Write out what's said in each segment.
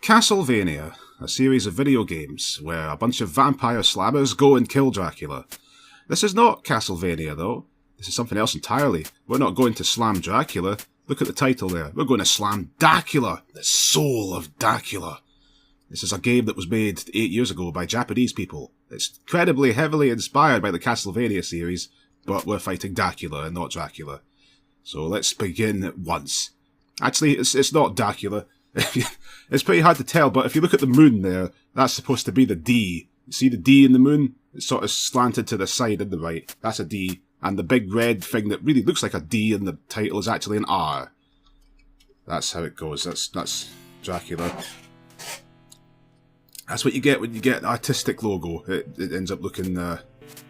Castlevania, a series of video games where a bunch of vampire slammers go and kill Dracula. This is not Castlevania though, this is something else entirely. We're not going to slam Dracula, look at the title there, we're going to slam Dracula, the soul of Dracula. This is a game that was made 8 years ago by Japanese people. It's incredibly heavily inspired by the Castlevania series, but we're fighting Dracula and not Dracula. So let's begin at once. Actually, it's not Dracula. It's pretty hard to tell, but if you look at the moon there, that's supposed to be the D. You see the D in the moon? It's sort of slanted to the side and the right. That's a D. And the big red thing that really looks like a D in the title is actually an R. That's how it goes. That's Dracula. That's what you get when you get an artistic logo. It ends up looking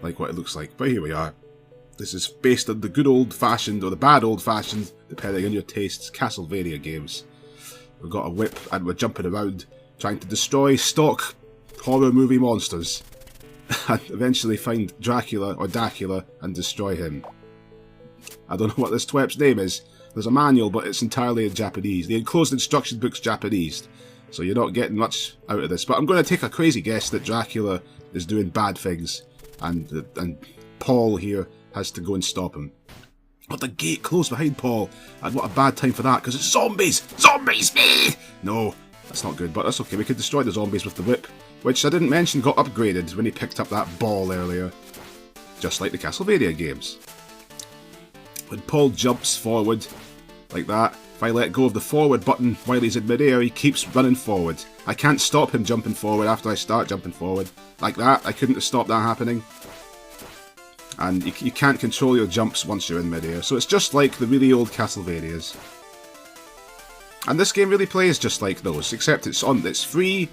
like what it looks like. But here we are. This is based on the good old-fashioned, or the bad old-fashioned, depending on your tastes, Castlevania games. We've got a whip and we're jumping around, trying to destroy stock horror movie monsters. And eventually find Dracula, or Dracula, and destroy him. I don't know what this twep's name is. There's a manual, but it's entirely in Japanese. The enclosed instruction book's Japanese. So you're not getting much out of this. But I'm going to take a crazy guess that Dracula is doing bad things. And Paul here has to go and stop him. But the gate closed behind Paul. And what a bad time for that, because it's zombies! Zombies, me! No, that's not good, but that's okay. We could destroy the zombies with the whip, which I didn't mention got upgraded when he picked up that ball earlier. Just like the Castlevania games. When Paul jumps forward, like that, if I let go of the forward button while he's in midair, he keeps running forward. I can't stop him jumping forward after I start jumping forward. Like that, I couldn't have stopped that happening. And you can't control your jumps once you're in midair, so it's just like the really old Castlevanias. And this game really plays just like those, except it's free,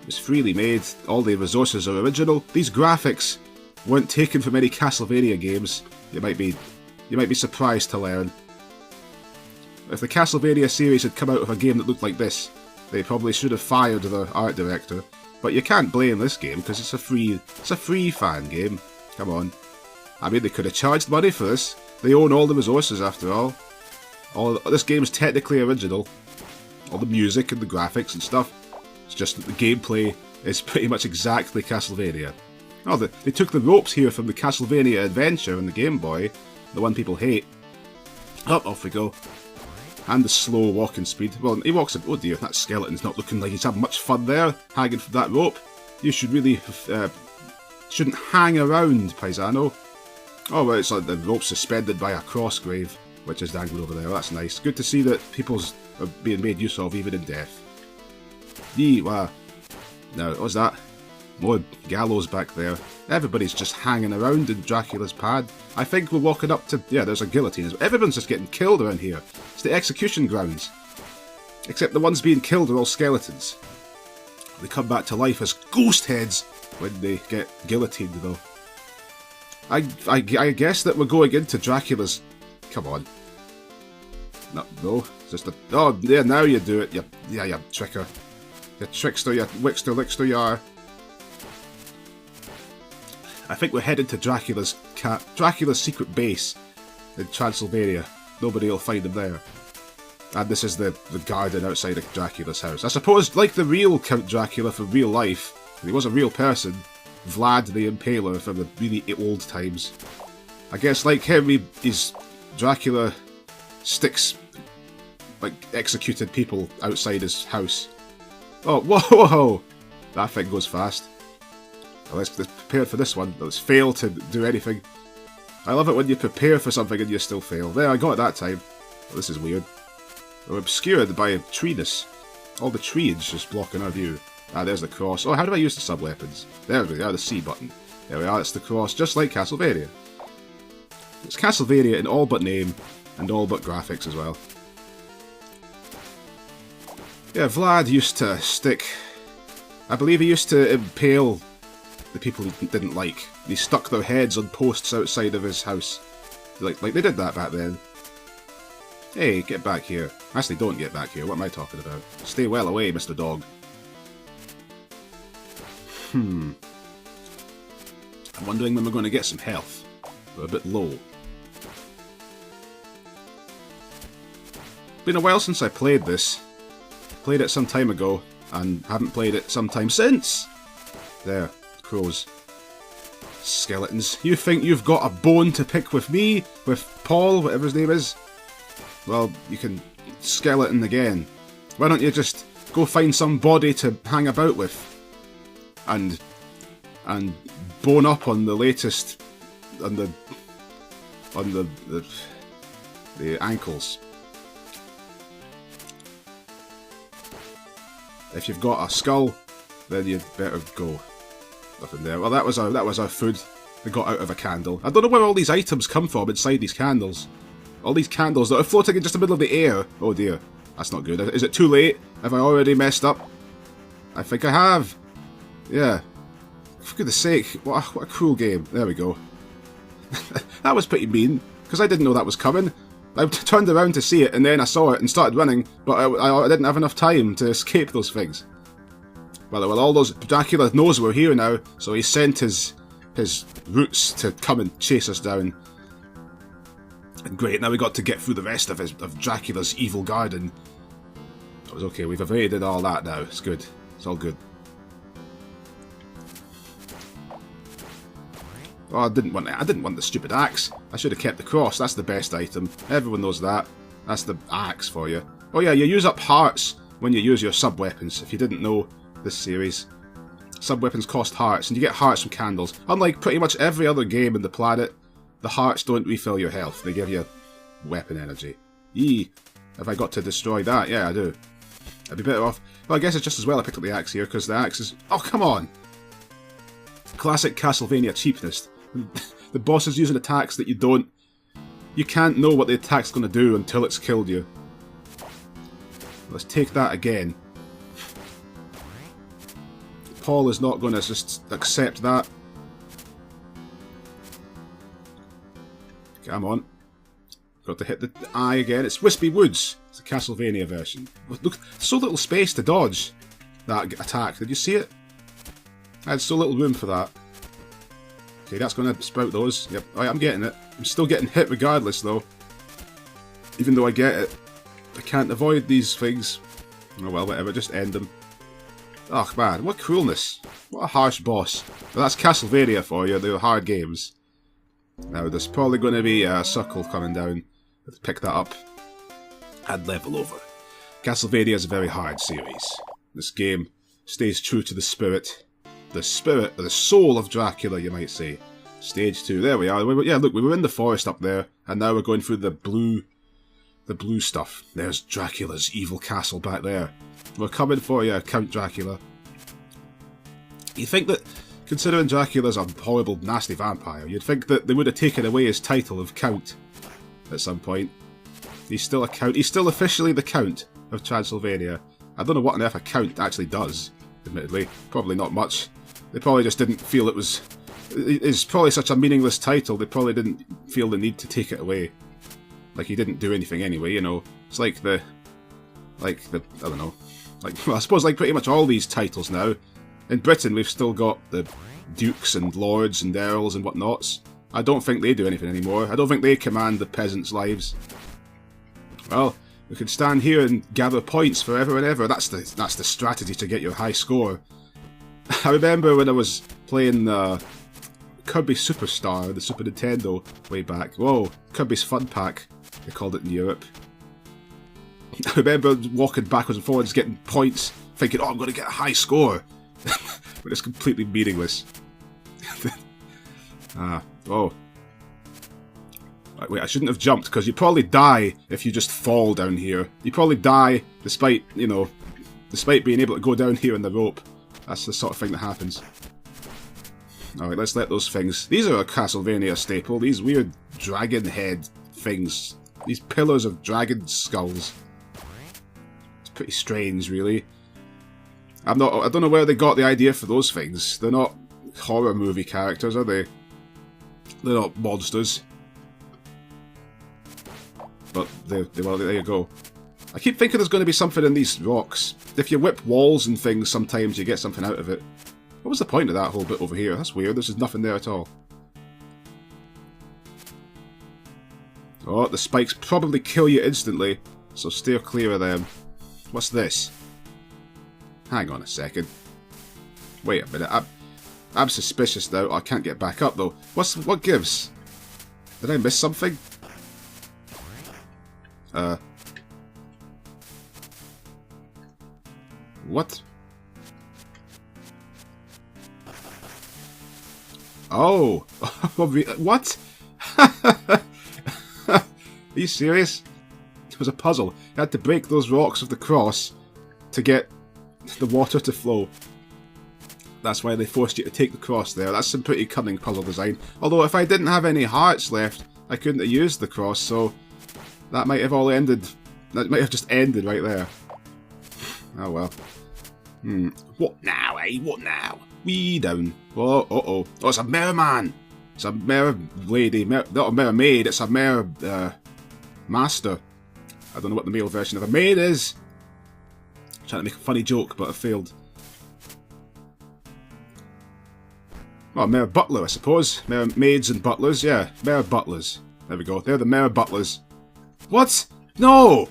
it's freely made, all the resources are original. These graphics weren't taken from any Castlevania games. You might be surprised to learn. If the Castlevania series had come out with a game that looked like this, they probably should have fired their art director. But you can't blame this game because it's a free fan game. Come on. I mean, they could have charged money for this. They own all the resources after all. This game is technically original. All the music and the graphics and stuff. It's just that the gameplay is pretty much exactly Castlevania. Oh, they took the ropes here from the Castlevania Adventure on the Game Boy, the one people hate. Up, off we go. And the slow walking speed. Well, he walks. Oh dear, that skeleton's not looking like he's having much fun there, hanging from that rope. You should really shouldn't hang around, Paisano. Oh, well, it's like the rope suspended by a cross grave, which is dangling over there. That's nice. Good to see that people's are being made use of even in death. Wow. Now, what's that? More gallows back there. Everybody's just hanging around in Dracula's pad. I think we're walking up to... Yeah, there's a guillotine. Everyone's just getting killed around here. It's the execution grounds. Except the ones being killed are all skeletons. They come back to life as ghost heads when they get guillotined, though. I guess that we're going into Dracula's... Come on. No. It's just a... Oh, yeah, now you do it. You tricker. You trickster, you wickster, you are. I think we're headed to Dracula's secret base in Transylvania. Nobody will find him there. And this is the garden outside of Dracula's house. I suppose, like the real Count Dracula from real life, he was a real person, Vlad the Impaler from the really old times. I guess like him, Dracula sticks like executed people outside his house. Oh, whoa! That thing goes fast. Well, let's prepare for this one. Let's fail to do anything. I love it when you prepare for something and you still fail. There, I got it that time. Well, this is weird. We're obscured by a treeness. All the trees just blocking our view. Ah, there's the cross. Oh, how do I use the sub-weapons? There we are, the C button. There we are, it's the cross, just like Castlevania. It's Castlevania in all but name, and all but graphics as well. Yeah, Vlad used to stick... I believe he used to impale the people he didn't like. He stuck their heads on posts outside of his house. Like they did that back then. Hey, get back here. Actually, don't get back here. What am I talking about? Stay well away, Mr. Dog. I'm wondering when we're going to get some health. We're a bit low. Been a while since I played this. Played it some time ago. and haven't played it sometime since. There, crows. Skeletons. You think you've got a bone to pick with me? With Paul, whatever his name is? Well, you can skeleton again. Why don't you just go find some body to hang about with? And bone up on the latest... on the ankles. If you've got a skull, then you'd better go. Nothing there. Well, that was our food. We got out of a candle. I don't know where all these items come from inside these candles. All these candles that are floating in just the middle of the air. Oh dear, that's not good. Is it too late? Have I already messed up? I think I have. Yeah. For goodness sake, what a cruel game. There we go. That was pretty mean, because I didn't know that was coming. I turned around to see it, and then I saw it and started running, but I didn't have enough time to escape those things. Well, all those... Dracula knows we're here now, so he sent his roots to come and chase us down. And great, now we got to get through the rest of Dracula's evil garden. That was okay, we've evaded all that now. It's good. It's all good. Oh, I didn't want the stupid axe. I should have kept the cross. That's the best item. Everyone knows that. That's the axe for you. Oh yeah, you use up hearts when you use your sub-weapons, if you didn't know this series. Sub-weapons cost hearts, and you get hearts from candles. Unlike pretty much every other game on the planet, the hearts don't refill your health. They give you weapon energy. Yee. Have I got to destroy that? Yeah, I do. I'd be better off... Well, I guess it's just as well I picked up the axe here, because the axe is... Oh, come on! Classic Castlevania cheapness. The boss is using attacks that you can't know what the attack's going to do until it's killed you. Let's take that again. Paul is not going to just accept that. Come on. Got to hit the eye again. It's Wispy Woods. It's a Castlevania version. Look, so little space to dodge that attack. Did you see it? I had so little room for that. Okay, that's going to sprout those. Yep, I'm getting it. I'm still getting hit regardless, though. Even though I get it. I can't avoid these things. Oh well, whatever, just end them. Oh man, what cruelness. What a harsh boss. Well, that's Castlevania for you, they're hard games. Now, there's probably going to be a circle coming down. Let's pick that up. And level over. Castlevania is a very hard series. This game stays true to the spirit. The spirit, or the soul of Dracula, you might say. Stage 2. There we are. Yeah, look, we were in the forest up there, and now we're going through the blue stuff. There's Dracula's evil castle back there. We're coming for you, Count Dracula. You think that, considering Dracula's a horrible, nasty vampire, you'd think that they would have taken away his title of Count at some point. He's still a Count. He's still officially the Count of Transylvania. I don't know what on earth a Count actually does, admittedly. Probably not much. They probably just didn't feel it was... It's probably such a meaningless title, they probably didn't feel the need to take it away. Like, he didn't do anything anyway, you know. It's like the... I don't know. Well, I suppose like pretty much all these titles now. In Britain, we've still got the dukes and lords and earls and whatnots. I don't think they do anything anymore. I don't think they command the peasants' lives. Well, we could stand here and gather points forever and ever. That's the strategy to get your high score. I remember when I was playing Kirby Superstar, the Super Nintendo, way back. Whoa, Kirby's Fun Pack, they called it in Europe. I remember walking backwards and forwards, getting points, thinking, oh, I'm going to get a high score. But it's completely meaningless. Oh. Wait, I shouldn't have jumped, because you probably die if you just fall down here. You probably die despite, you know, despite being able to go down here in the rope. That's the sort of thing that happens. Alright, let's let those things... These are a Castlevania staple, these weird dragon head things. These pillars of dragon skulls. It's pretty strange, really. I don't know where they got the idea for those things. They're not horror movie characters, are they? They're not monsters. But well, there you go. I keep thinking there's going to be something in these rocks. If you whip walls and things, sometimes you get something out of it. What was the point of that whole bit over here? That's weird, there's just nothing there at all. Oh, the spikes probably kill you instantly, so steer clear of them. What's this? Hang on a second. Wait a minute. I'm suspicious now. I can't get back up though. What gives? Did I miss something? What? Oh! What? Are you serious? It was a puzzle. You had to break those rocks of the cross to get the water to flow. That's why they forced you to take the cross there. That's some pretty cunning puzzle design. Although if I didn't have any hearts left, I couldn't have used the cross, so that might have all ended. That might have just ended right there. Oh well. What now, eh? What now? Wee down. Oh, uh-oh. Oh, it's a merman! It's a mer lady. Not a mermaid, it's a mer master. I don't know what the male version of a maid is. I'm trying to make a funny joke, but I failed. Well, mere butler, I suppose. Mere maids and butlers, yeah. Mere butlers. There we go. They're the mere butlers. What? No!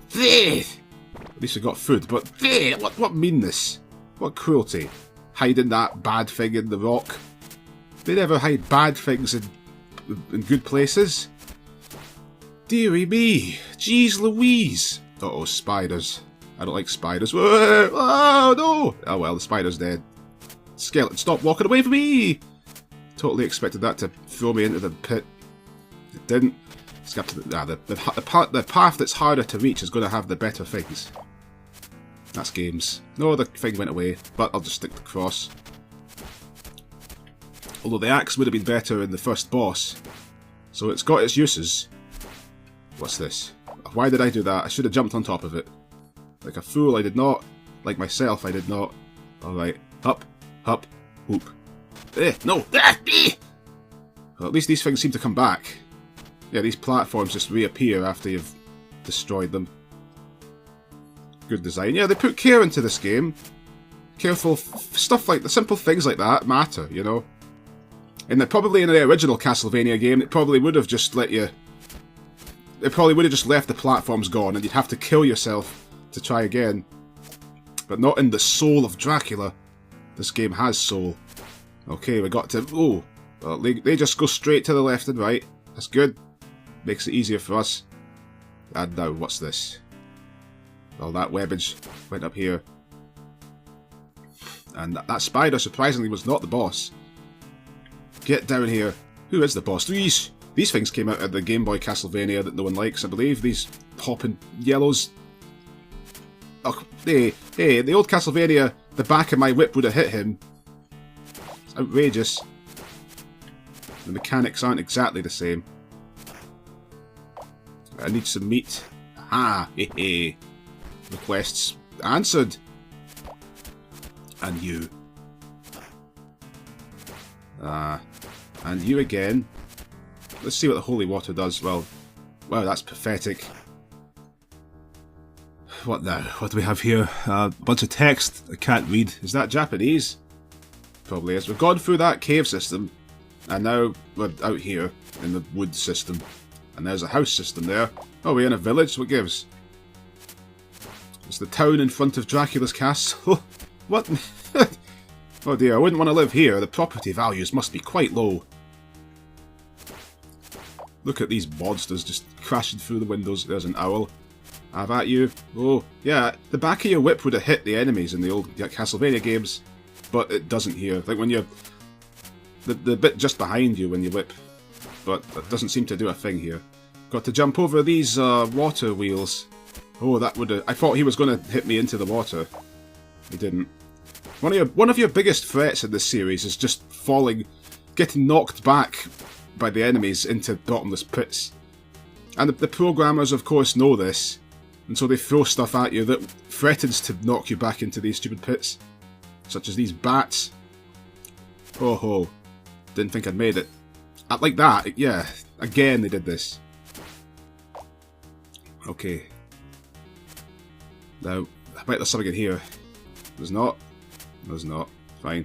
Faith! At least we got food, but faith! What meanness? What cruelty? Hiding that bad thing in the rock? They never hide bad things in good places. Dearie me! Jeez Louise! Uh-oh, spiders. I don't like spiders. Oh, no! Oh well, the spider's dead. Skeleton, stop walking away from me! Totally expected that to throw me into the pit. It didn't. It's got to the path that's harder to reach is going to have the better things. That's games. No, the thing went away, but I'll just stick the cross. Although the axe would have been better in the first boss. So it's got its uses. What's this? Why did I do that? I should have jumped on top of it. Like a fool, I did not. Like myself, I did not. Alright. Up. Up. Whoop. No! Well, at least these things seem to come back. Yeah, these platforms just reappear after you've destroyed them. Good design. Yeah, they put care into this game. Careful stuff like the simple things like that matter, you know. Probably in the original Castlevania game, it probably would have just let you. It probably would have just left the platforms gone, and you'd have to kill yourself to try again. But not in the soul of Dracula. This game has soul. Okay, we got to. Oh, well, they just go straight to the left and right. That's good. Makes it easier for us. And now, what's this? Well, that webbage went up here. And that spider, surprisingly, was not the boss. Get down here. Who is the boss? These things came out of the Game Boy Castlevania that no one likes, I believe. These popping yellows. Oh, hey, the old Castlevania, the back of my whip would have hit him. It's outrageous. The mechanics aren't exactly the same. I need some meat. Ah, hehe. Requests answered. And you. And you again. Let's see what the holy water does. Well, wow, that's pathetic. What now? What do we have here? A bunch of text I can't read. Is that Japanese? Probably is. We've gone through that cave system, and now we're out here in the wood system. And there's a house system there. Oh, we're in a village? What gives? It's the town in front of Dracula's castle. What? Oh dear, I wouldn't want to live here. The property values must be quite low. Look at these monsters just crashing through the windows. There's an owl. Have at you. Oh, yeah, the back of your whip would have hit the enemies in the old Castlevania games, but it doesn't here. Like when you're... The bit just behind you when you whip. But that doesn't seem to do a thing here. Got to jump over these water wheels. Oh, that would have... I thought he was going to hit me into the water. He didn't. One of your biggest threats in this series is just falling, getting knocked back by the enemies into bottomless pits. And the programmers, of course, know this, and so they throw stuff at you that threatens to knock you back into these stupid pits. Such as these bats. Oh ho. Didn't think I'd made it. Like that, yeah. Again they did this. Okay. Now, I bet there's something in here. There's not. There's not. Fine.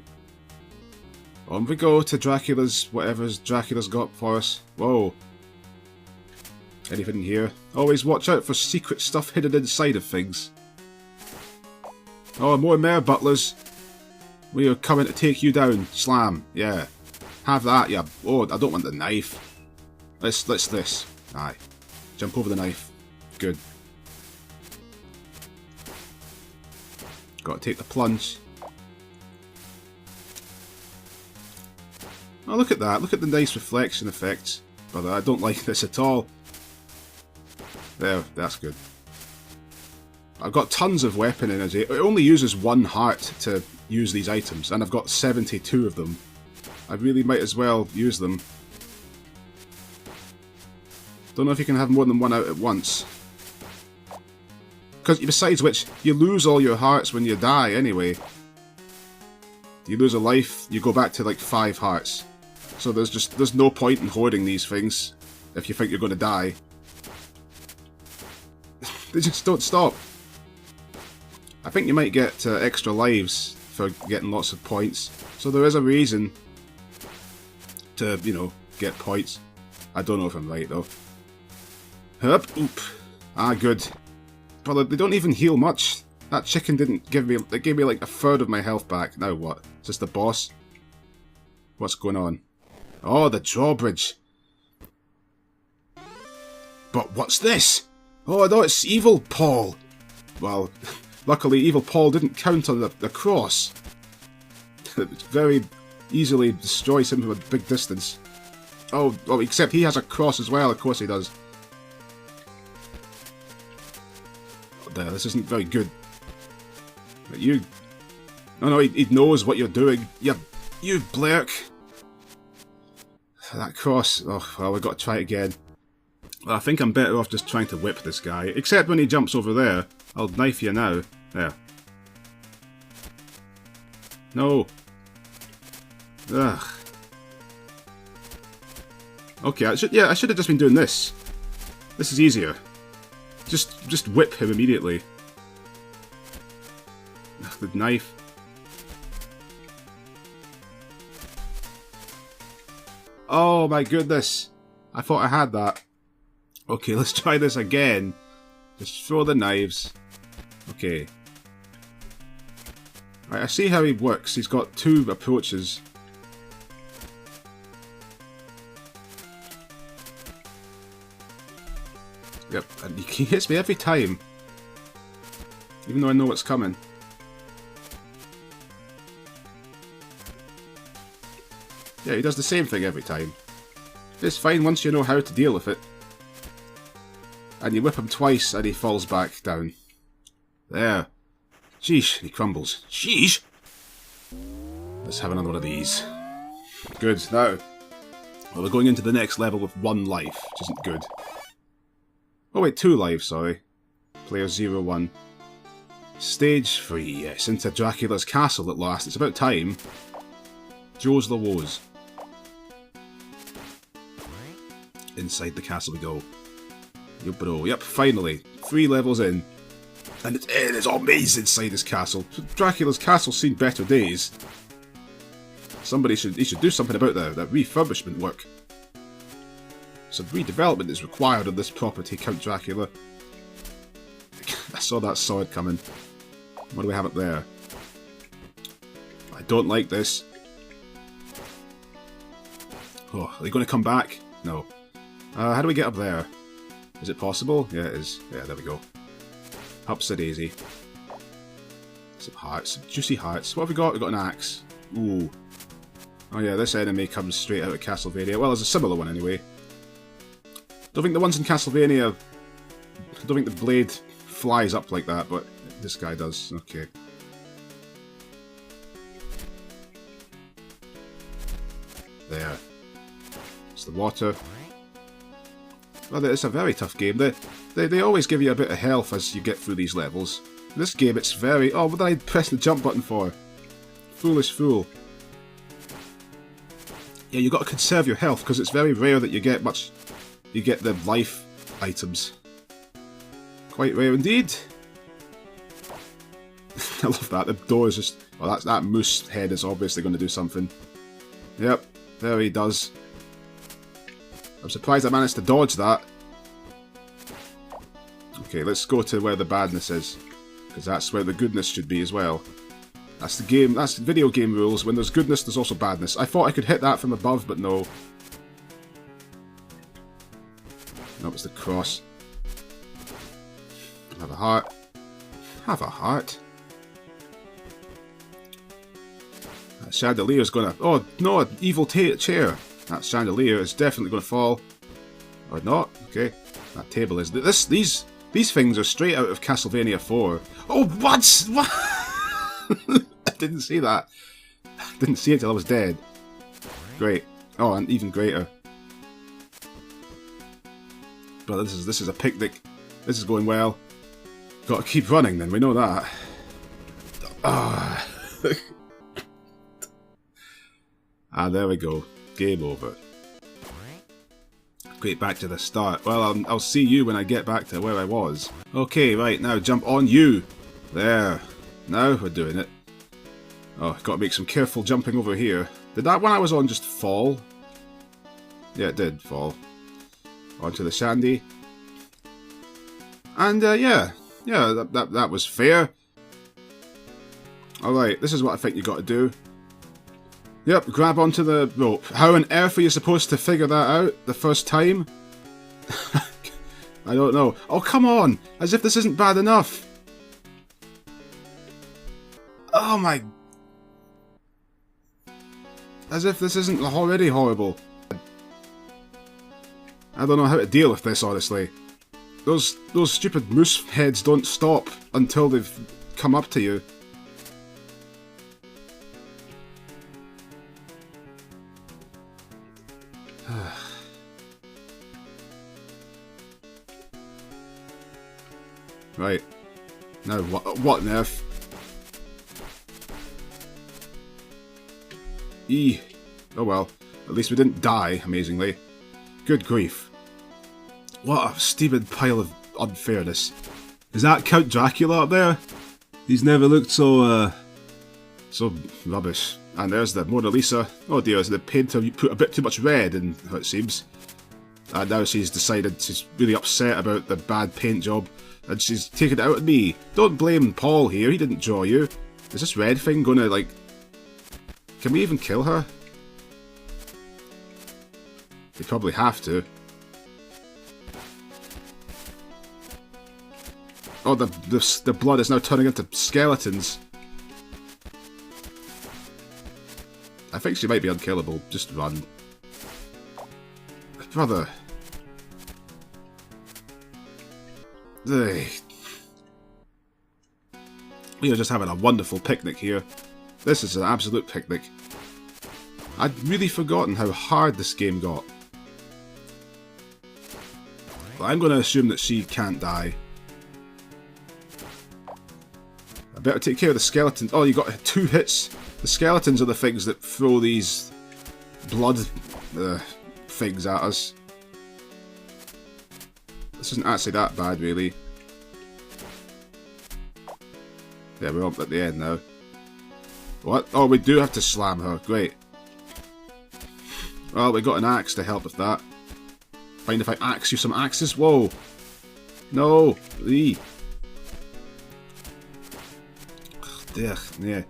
On we go to Dracula's, whatever's Dracula's got for us. Whoa. Anything in here? Always watch out for secret stuff hidden inside of things. Oh, more mare butlers. We are coming to take you down. Slam. Yeah. Have that, yeah. Oh, I don't want the knife. Let's this. Aye. Jump over the knife. Good. Got to take the plunge. Oh, look at that. Look at the nice reflection effects. Brother, I don't like this at all. There, that's good. I've got tons of weapon energy. It only uses 1 heart to use these items, and I've got 72 of them. I really might as well use them. Don't know if you can have more than 1 out at once. Because besides which, you lose all your hearts when you die anyway. You lose a life, you go back to like 5 hearts. So there's no point in hoarding these things if you think you're going to die. They just don't stop. I think you might get extra lives for getting lots of points. So there is a reason to, you know, get points. I don't know if I'm right though. Hup, oop. Ah, good. Brother, they don't even heal much. That chicken didn't give me... It gave me like 1/3 of my health back. Now what? Is this the boss? What's going on? Oh, the drawbridge. But what's this? Oh no, it's Evil Paul. Well, luckily Evil Paul didn't count on the cross. It very easily destroys him from a big distance. Oh, except he has a cross as well. Of course he does. Oh, there, this isn't very good. But you... No, he knows what you're doing. You blurk. That cross. Oh, well, we've got to try it again. Well, I think I'm better off just trying to whip this guy. Except when he jumps over there. I'll knife you now. There. No. Ugh. Okay, I should have just been doing this. This is easier. Just whip him immediately. Ugh, the knife. Oh my goodness. I thought I had that. Okay, let's try this again. Just throw the knives. Okay. Right, I see how he works. He's got 2 approaches. Yep, and he hits me every time. Even though I know what's coming. Yeah, he does the same thing every time. It's fine once you know how to deal with it. And you whip him twice and he falls back down. There. Sheesh, he crumbles. Sheesh! Let's have another one of these. Good, now. Well, we're going into the next level with 1 life, which isn't good. Oh wait, 2 lives, sorry. Player 01. Stage 3, yes, into Dracula's castle at last. It's about time. Joe's the woes. Inside the castle we go. Yo bro, yep, finally. 3 levels in. And it is a maze inside this castle. Dracula's castle's seen better days. He should do something about that refurbishment work. Some redevelopment is required on this property, Count Dracula. I saw that sword coming. What do we have up there? I don't like this. Oh, are they going to come back? No. How do we get up there? Is it possible? Yeah, it is. Yeah, there we go. Ups a daisy. Some hearts. Some juicy hearts. What have we got? We've got an axe. Ooh. Oh yeah, this enemy comes straight out of Castlevania. Well, there's a similar one anyway. Don't think the ones in Castlevania... I don't think the blade flies up like that, but this guy does. Okay. There. It's the water. Well, it's a very tough game. They always give you a bit of health as you get through these levels. In this game, it's very... Oh, what did I press the jump button for? Foolish fool. Yeah, you've got to conserve your health, because it's very rare that you get much... You get the life items. Quite rare indeed. I love that. The door is just... Well, that moose head is obviously going to do something. Yep, there he does. I'm surprised I managed to dodge that. Okay, let's go to where the badness is. because that's where the goodness should be as well. That's the game, that's video game rules. When there's goodness, there's also badness. I thought I could hit that from above, but no. That was the cross. Have a heart. Have a heart. That chandelier's gonna... Oh, no, an evil chair. That chandelier is definitely gonna fall. Or not. Okay. That table is... These things are straight out of Castlevania 4. Oh, what? What? I didn't see that. I didn't see it till I was dead. Great. Oh, and even greater. But this is a picnic. This is going well. Got to keep running then, we know that. Ah, there we go. Game over. Great, back to the start. Well, I'll see you when I get back to where I was. Okay, right, now jump on you. There. Now we're doing it. Oh, got to make some careful jumping over here. Did that one I was on just fall? Yeah, it did fall. Onto the shandy. And, yeah, that was fair. Alright, this is what I think you got to do. Yep, grab onto the rope. How on earth are you supposed to figure that out the first time? I don't know. Oh, come on! As if this isn't bad enough! Oh my... As if this isn't already horrible. I don't know how to deal with this, honestly. Those stupid moose heads don't stop until they've come up to you. Right. Now, what on earth? Oh well. At least we didn't die, amazingly. Good grief. What a stupid pile of unfairness. Is that Count Dracula up there? He's never looked so rubbish. And there's the Mona Lisa. Oh dear, the painter put a bit too much red in, how it seems. And now she's decided she's really upset about the bad paint job. And she's taken it out on me. Don't blame Paul here, he didn't draw you. Is this red thing gonna, like... Can we even kill her? We probably have to. Oh, the blood is now turning into skeletons. I think she might be unkillable. Just run. Brother. We are just having a wonderful picnic here. This is an absolute picnic. I'd really forgotten how hard this game got. But I'm going to assume that she can't die. I better take care of the skeleton. Oh, you got 2 hits. The skeletons are the things that throw these blood things at us. This isn't actually that bad, really. Yeah, we're up at the end now. What? Oh, we do have to slam her. Great. Well, we got an axe to help with that. Mind if I axe you some axes? Whoa! No! Eee. Ugh, yeah.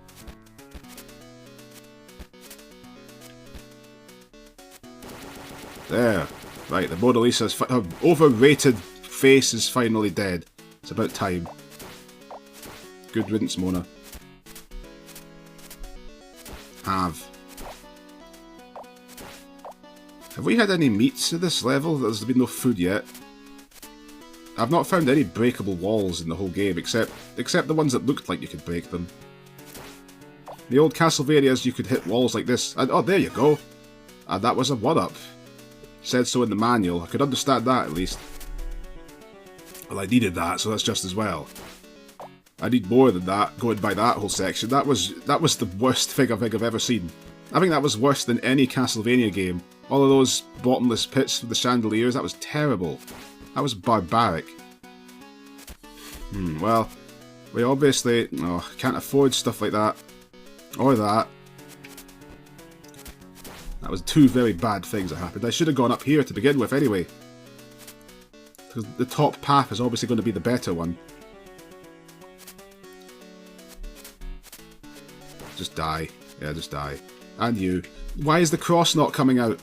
There. Right, the Mona Lisa's her overrated face is finally dead. It's about time. Good riddance, Mona. Have we had any meats at this level? There's been no food yet. I've not found any breakable walls in the whole game, except the ones that looked like you could break them. The old Castlevanias, you could hit walls like this. And, oh, there you go. And that was a 1-up. Said so in the manual. I could understand that, at least. Well, I needed that, so that's just as well. I need more than that, going by that whole section. That was the worst thing I think I've ever seen. I think that was worse than any Castlevania game. All of those bottomless pits with the chandeliers, that was terrible. That was barbaric. Well, we obviously can't afford stuff like that. Or that. That was 2 very bad things that happened. I should have gone up here to begin with anyway. Because the top path is obviously going to be the better one. Just die. Yeah, just die. And you. Why is the cross not coming out?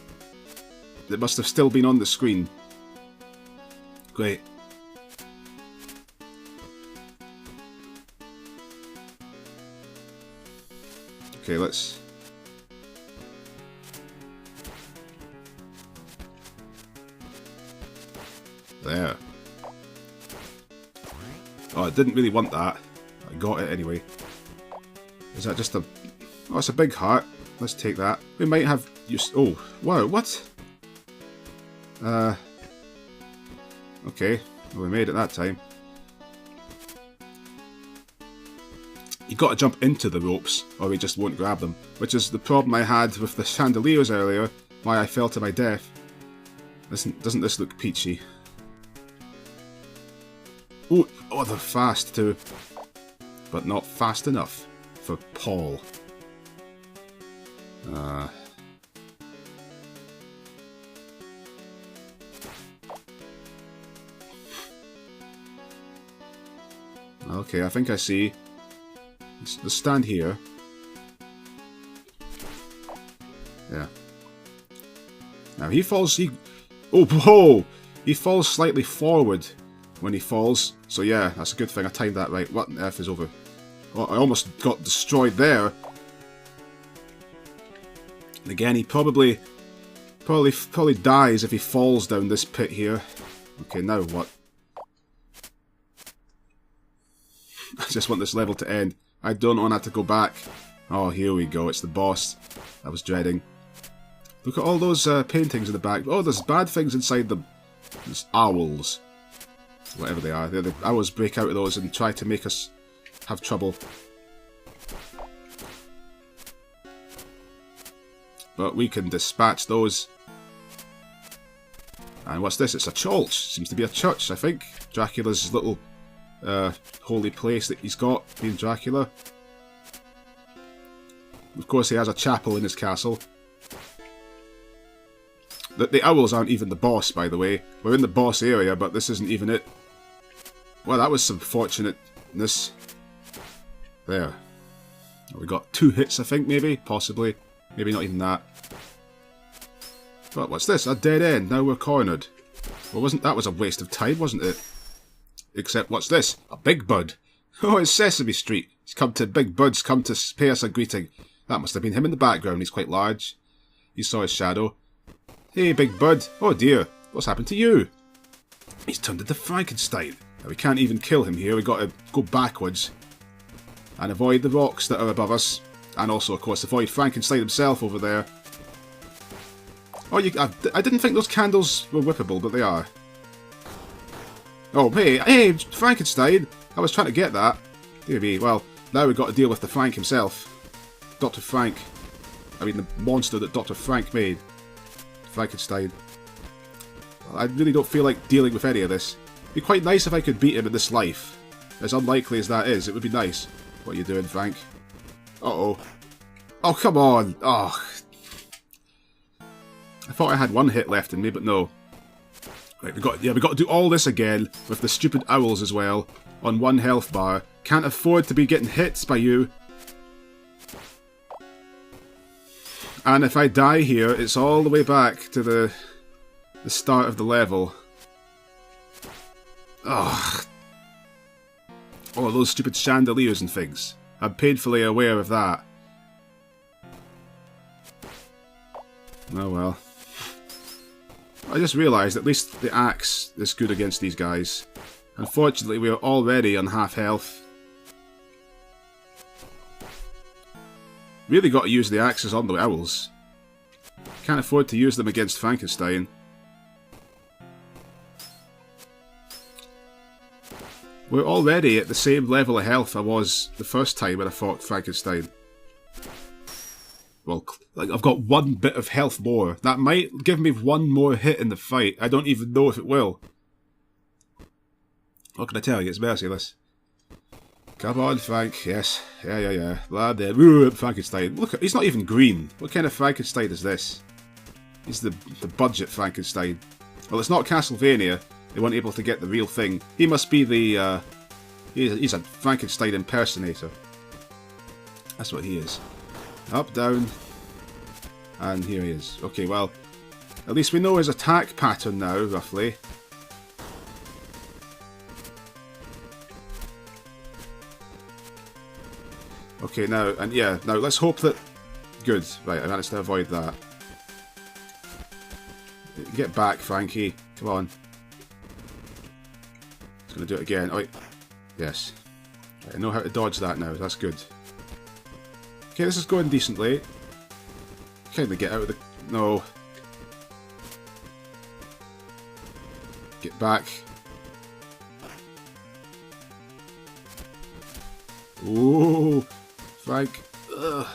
It must have still been on the screen. Great. Okay, let's... There. Oh, I didn't really want that. I got it anyway. Is that just a... Oh, it's a big heart. Let's take that. We might have... Oh, wow, what? Okay. Well, we made it that time. You got to jump into the ropes, or we just won't grab them. Which is the problem I had with the chandeliers earlier, why I fell to my death. Listen, doesn't this look peachy? Ooh, oh, they're fast too. But not fast enough for Paul. Okay, I think I see. Let's stand here. Yeah. Now he falls. Oh, whoa! He falls slightly forward when he falls. So yeah, that's a good thing. I timed that right. What on earth is over? Oh, I almost got destroyed there. And again, he probably dies if he falls down this pit here. Okay, now what? I just want this level to end. I don't want that to go back. Oh, here we go. It's the boss I was dreading. Look at all those paintings in the back. Oh, there's bad things inside them. There's owls. Whatever they are. The owls break out of those and try to make us have trouble. But we can dispatch those. And what's this? It's a church. Seems to be a church, I think. Dracula's little holy place that he's got, being Dracula. Of course, he has a chapel in his castle. The owls aren't even the boss, by the way. We're in the boss area, but this isn't even it. Well, that was some fortunateness. There. We got 2 hits, I think, maybe? Possibly. Maybe not even that. But what's this? A dead end. Now we're cornered. Well, that was a waste of time, wasn't it? Except, what's this? A Big Bud. Oh, it's Sesame Street. Big Bud's come to pay us a greeting. That must have been him in the background. He's quite large. You saw his shadow. Hey, Big Bud. Oh dear. What's happened to you? He's turned into Frankenstein. Now, we can't even kill him here. We've got to go backwards. And avoid the rocks that are above us. And also, of course, avoid Frankenstein himself over there. Oh, I didn't think those candles were whippable, but they are. Oh, hey, Frankenstein! I was trying to get that. Dear me, well, now we've got to deal with the Frank himself. Dr. Frank. I mean, the monster that Dr. Frank made. Frankenstein. Well, I really don't feel like dealing with any of this. It'd be quite nice if I could beat him in this life. As unlikely as that is, it would be nice. What are you doing, Frank? Uh-oh. Oh, come on! Oh. I thought I had 1 hit left in me, but no. Right, we got to do all this again, with the stupid owls as well, on 1 health bar. Can't afford to be getting hit by you. And if I die here, it's all the way back to the start of the level. Ugh. Oh, those stupid chandeliers and things. I'm painfully aware of that. Oh well. I just realised at least the axe is good against these guys. Unfortunately, we are already on half health. Really got to use the axes on the owls. Can't afford to use them against Frankenstein. We're already at the same level of health I was the first time when I fought Frankenstein. Well, like, I've got 1 bit of health more. That might give me 1 more hit in the fight. I don't even know if it will. What can I tell you? It's merciless. Come on, Frank. Yes. Yeah. Lad there. Frankenstein. Look, he's not even green. What kind of Frankenstein is this? He's the budget Frankenstein. Well, it's not Castlevania. They weren't able to get the real thing. He must be the... he's a Frankenstein impersonator. That's what he is. Up, down, and here he is. Okay, well, at least we know his attack pattern now, roughly. Okay, now, and yeah, now let's hope that... Good, right, I managed to avoid that. Get back, Frankie. Come on. He's going to do it again. Oh, wait. Yes. Right, I know how to dodge that now, that's good. Okay, this is going decently. Kind of get out of the... No. Get back. Ooh, Frank. Ugh.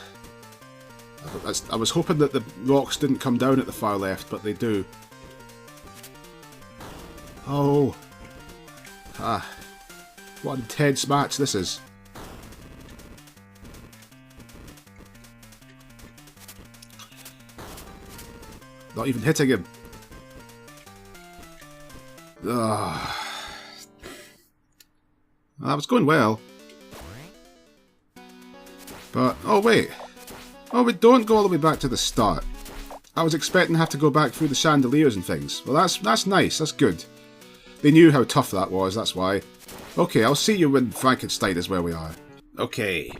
I was hoping that the rocks didn't come down at the far left, but they do. Oh. Ah. What an intense match this is. Not even hitting him. Ugh. That was going well. But, oh wait. Oh, we don't go all the way back to the start. I was expecting to have to go back through the chandeliers and things. Well, that's nice. That's good. They knew how tough that was, that's why. Okay, I'll see you when Frankenstein is where we are. Okay.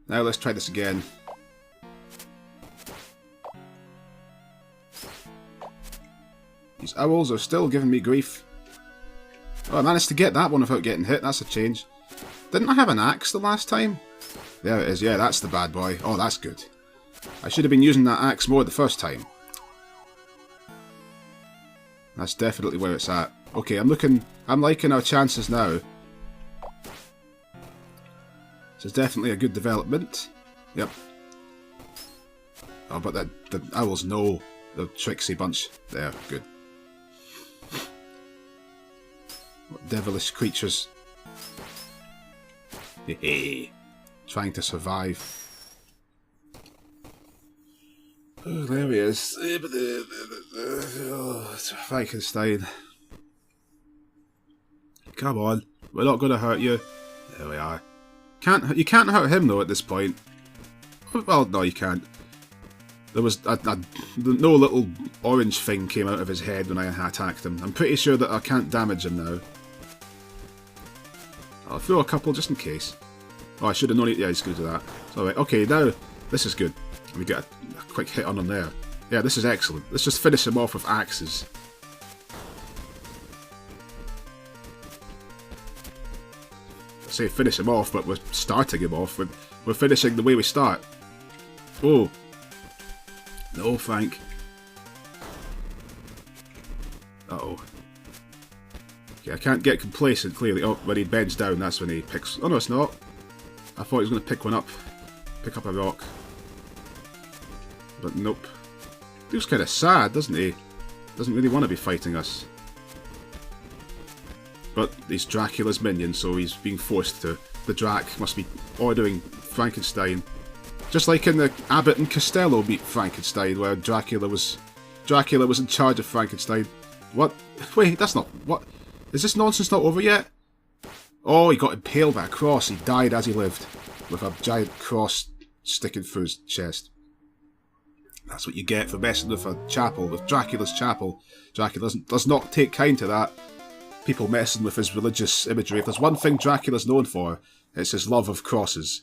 Now let's try this again. These owls are still giving me grief. Oh, I managed to get that one without getting hit. That's a change. Didn't I have an axe the last time? There it is. Yeah, that's the bad boy. Oh, that's good. I should have been using that axe more the first time. That's definitely where it's at. Okay, I'm liking our chances now. This is definitely a good development. Yep. Oh, but the owls know the tricksy bunch. There, good. What devilish creatures. Hehe. Trying to survive. Oh, there he is. Oh, Frankenstein. Come on, we're not going to hurt you. There we are. You can't hurt him though at this point. Well, no, you can't. There was no little orange thing came out of his head when I attacked him. I'm pretty sure that I can't damage him now. I'll throw a couple just in case. Oh, I should have known it. Yeah, he's going to do that. Alright, okay, now this is good. We get a quick hit on him there. Yeah, this is excellent. Let's just finish him off with axes. I say finish him off, but we're starting him off. We're finishing the way we start. Oh. No, Frank. Uh-oh. Okay, I can't get complacent, clearly. Oh, when he bends down, that's when he picks... Oh, no, it's not. I thought he was going to pick one up. Pick up a rock. But nope. Feels kind of sad, doesn't he? Doesn't really want to be fighting us. But he's Dracula's minion, so he's being forced to. The Drac must be ordering Frankenstein. Just like in the Abbott and Costello meet Frankenstein, where Dracula was in charge of Frankenstein. What? Wait, that's not... What? Is this nonsense not over yet? Oh, he got impaled by a cross. He died as he lived. With a giant cross sticking through his chest. That's what you get for messing with a chapel, with Dracula's chapel. Dracula does not take kind to that. People messing with his religious imagery. If there's one thing Dracula's known for, it's his love of crosses.